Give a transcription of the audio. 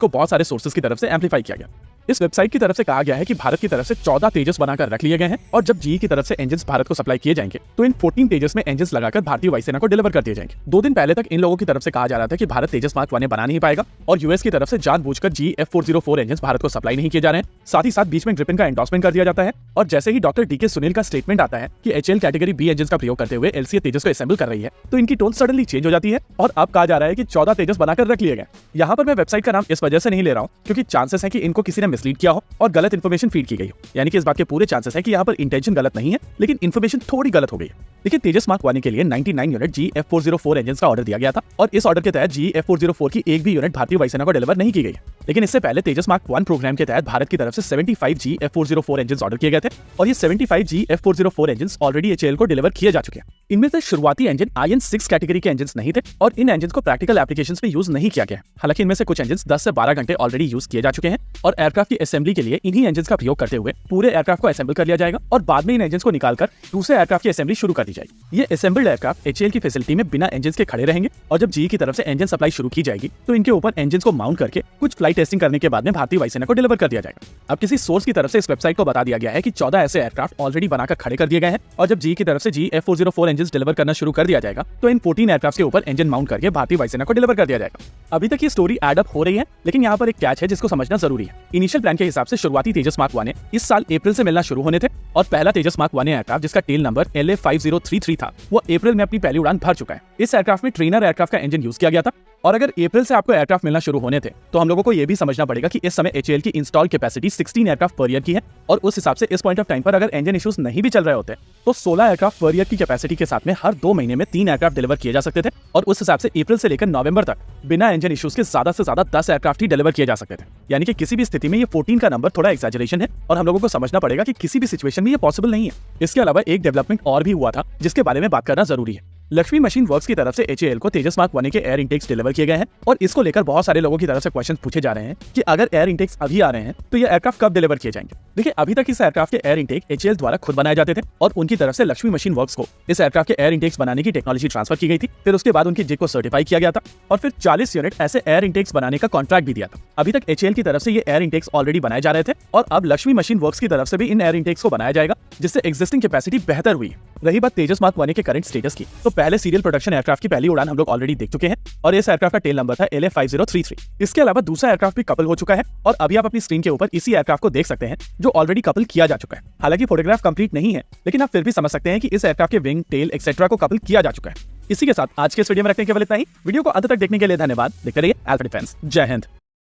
को बहुत सारे सोर्सेज की तरफ से एम्पलीफाई किया गया। इस वेबसाइट की तरफ से कहा गया है कि भारत की तरफ से 14 तेजस बनाकर रख लिए गए हैं और जब जीई की तरफ से इंजन्स भारत को सप्लाई किए जाएंगे तो इन 14 तेजस में इंजन्स लगाकर भारतीय वायुसेना को डिलीवर कर दिए जाएंगे। 2 दिन पहले तक इन लोगों की तरफ से कहा जा रहा था कि भारत तेजस मार्क 1 बना नहीं पाएगा और यूएस की तरफ से जानबूझकर GF404 इंजन्स भारत को सप्लाई नहीं किए जा रहे हैं। साथ ही साथ बीच में ग्रिफिन का एंडोर्समेंट कर दिया जाता है और जैसे ही डॉक्टर डीके सुनील का स्टेटमेंट आता है कि HAL कैटेगरी बी इंजन्स का प्रयोग करते हुए LCA तेजस को असेंबल कर रही है तो इनकी टोन सडनली चेंज हो जाती है और अब कहा जा रहा है कि 14 तेजस बनाकर रख लिए गए। यहाँ पर मैं वेबसाइट का नाम इस वजह से नहीं ले रहा हूँ क्योंकि चांसेस है कि इनको किसी ने मिसलीड किया हो और गलत इन्फॉर्मेशन फीड की गई हो, यानी कि इस बात के पूरे चांसेस है कि यहाँ पर इंटेंशन गलत नहीं है लेकिन इन्फॉर्मेशन थोड़ी गलत हो गई है। देखिए, तेजस मार्क 1 के लिए 99 यूनिट GF404 इंजन्स का ऑर्डर दिया गया था और इस ऑर्डर के तहत GF404 की एक भी यूनिट भारतीय वायुसेना को डिलीवर नहीं की गई है। लेकिन इससे पहले तेजस मार्क 1 प्रोग्राम के तहत भारत की तरफ से 75 GF404 इंजन्स ऑर्डर किए गए थे और ये 75 GF404 इंजन्स ऑलरेडी HAL को डिलीवर किए जा चुके हैं। इनमें से शुरुआती इंजन IN6 कैटेगरी के इंजन्स नहीं थे और इन इंजन्स को प्रैक्टिकल एप्लीकेशंस में यूज नहीं किया गया। हालांकि इनमें से कुछ इंजन्स 10 से 12 घंटे ऑलरेडी यूज किए जा चुके हैं और एयरक्राफ्ट की असेंबली के लिए इन्हीं इंजन्स का प्रयोग करते हुए पूरे एयरक्राफ्ट को असेंबल कर लिया जाएगा और बाद में इन इंजन्स को निकालकर दूसरे एयरक्राफ्ट की असेंबली शुरू कर दी जाएगी। ये असेंबल्ड एयरक्राफ्ट HAL की फैसिलिटी में बिना इंजन्स के खड़े रहेंगे और जब GE की तरफ से इंजन सप्लाई शुरू की जाएगी तो इनके ऊपर इंजन्स को माउंट करके कुछ फ्लाइट टेस्टिंग करने के बाद में भारतीय वायुसेना को डिलीवर कर दिया जाएगा। अब किसी सोर्स की तरफ से इस वेबसाइट को बता दिया गया है कि 14 ऐसे एयरक्राफ्ट ऑलरेडी बनाकर खड़े कर दिए गए हैं और जब GE की तरफ से GF404 इंजन्स डिलीवर करना शुरू कर दिया जाएगा तो इन 14 एयरक्राफ्ट के ऊपर इंजन माउंट करके भारतीय वायुसेना को डिलीवर कर दिया जाएगा। अभी तक ये स्टोरी एड अप हो रही है लेकिन यहाँ पर एक कैच है जिसको समझना जरूरी है। इनिशियल प्लान के हिसाब से शुरुआती तेजस मार्क 1 इस साल अप्रैल से मिलना शुरू होने थे और पहला तेजस मार्क 1 एयरक्राफ्ट जिसका टेल नंबर LA5033 था वो अप्रैल में अपनी पहली उड़ान भर चुका है। इस एयरक्राफ्ट में ट्रेनर एयरक्राफ्ट का इंजन यूज किया गया था और अगर अप्रैल से आपको एयरक्राफ्ट मिलना शुरू होने थे तो हम लोगों को यह भी समझना पड़ेगा कि इस समय HAL की install capacity 16 aircraft per year की है और उस हिसाब से इस पॉइंट ऑफ टाइम पर अगर इंजन इश्यूज नहीं भी चल रहे होते तो 16 एयरक्राफ्ट पर ईयर की कैपेसिटी के साथ में हर 2 महीने में 3 एयरक्राफ्ट डिलीवर किए जा सकते थे और उस हिसाब से अप्रैल से लेकर नवंबर तक बिना इंजन इश्यूज के ज्यादा से ज्यादा 10 एयरक्राफ्ट ही डिलीवर किए जा सकते थे। यानी कि किसी भी स्थिति में ये 14 का नंबर थोड़ा एक्सैजरेशन है और हम लोगों को समझना पड़ेगा कि किसी भी सिचुएशन में ये पॉसिबल नहीं है। इसके अलावा एक डेवलपमेंट और भी हुआ था जिसके बारे में बात करना जरूरी है। लक्ष्मी मशीन वर्क्स की तरफ से HAL को तेजस मार्क 1 के एयर इंटेक्स डिलीवर किए गए हैं और इसको लेकर बहुत सारे लोगों की तरफ से क्वेश्चन पूछे जा रहे हैं कि अगर एयर इंटेक्स अभी आ रहे हैं तो ये एयरक्राफ्ट कब डिलीवर किए जाएंगे। देखिए, अभी तक इस एयरक्राफ्ट के एयर इंटेक HAL द्वारा खुद बनाए जाते थे और उनकी तरफ से लक्ष्मी मशीन वर्क्स को इस एयरक्राफ्ट के एयर इंटेक्स बनाने की टेक्नोलॉजी ट्रांसफर की गई थी। फिर उसके बाद उनकी जिग को सर्टिफाई किया गया था और फिर 40 यूनिट ऐसे एयर इंटेक्स बनाने का कॉन्ट्रैक्ट भी दिया था। अभी तक HAL की तरफ से ये एयर इंटेक्स ऑलरेडी बनाए जा रहे थे और अब लक्ष्मी मशीन वर्क्स की तरफ से भी इन एयर इंटेक्स को बनाया जाएगा जिससे एग्जिस्टिंग कैपेसिटी बेहतर हुई। रही बात तेजस मार्क 1 के करंट स्टेटस की तो पहले सीरियल प्रोडक्शन एयरक्राफ्ट की पहली उड़ान हम लोग ऑलरेडी देख चुके हैं और इस एयरक्राफ्ट का टेल नंबर था LA5033। इसके अलावा दूसरा एयरक्राफ्ट भी कपल हो चुका है और अभी आप अपनी स्क्रीन के ऊपर इसी एयरक्राफ्ट को देख सकते हैं जो ऑलरेडी कपल किया जा चुका है। हालांकि फोटोग्राफ कंप्लीट नहीं है लेकिन आप फिर भी समझ सकते हैं कि इस एयरक्राफ्ट के विंग, टेल एक्सेट्रा को कपल किया जा चुका है। इसी के साथ आज के इस वीडियो में रखने केवल इतना ही। वीडियो को अंत तक देखने के लिए धन्यवाद। देखते रहिए अल्फा डिफेंस। जय हिंद।